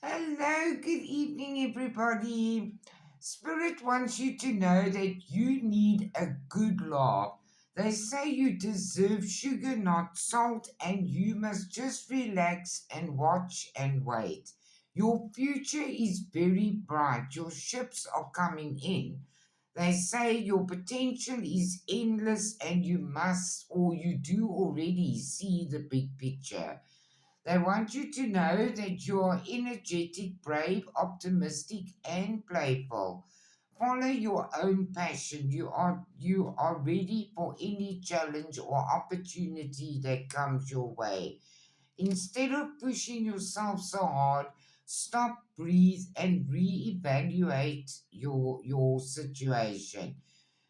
Hello, good evening, everybody. Spirit wants you to know that you need a good laugh. They say you deserve sugar, not salt, and you must just relax and watch and wait. Your future is very bright. Your ships are coming in. They say your potential is endless, and you must, or you do already, see the big picture. They want you to know that you are energetic, brave, optimistic, and playful. Follow your own passion. You are ready for any challenge or opportunity that comes your way. Instead of pushing yourself so hard, stop, breathe, and reevaluate your situation.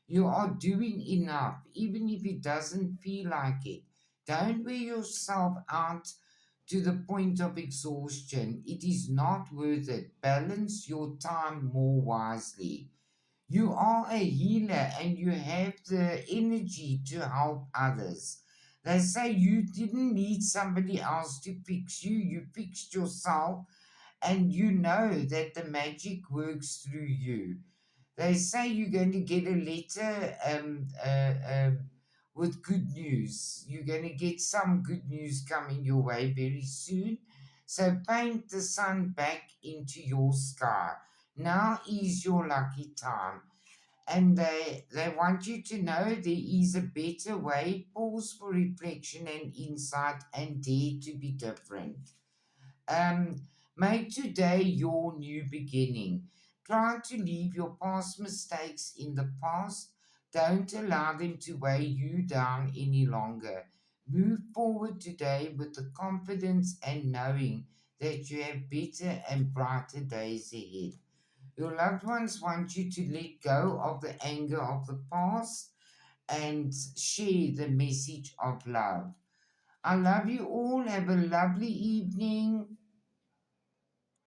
You are doing enough, even if it doesn't feel like it. Don't wear yourself out to the point of exhaustion. It is not worth it. Balance your time more wisely. You are a healer and you have the energy to help others. They say you didn't need somebody else to fix you, you fixed yourself, and you know that the magic works through you. They say you're going to get a letter with good news. You're going to get some good news coming your way very soon. So paint the sun back into your sky. Now is your lucky time. And they want you to know there is a better way. Pause for reflection and insight and dare to be different. Make today your new beginning. Try to leave your past mistakes in the past. Don't allow them to weigh you down any longer. Move forward today with the confidence and knowing that you have better and brighter days ahead. Your loved ones want you to let go of the anger of the past and share the message of love. I love you all. Have a lovely evening.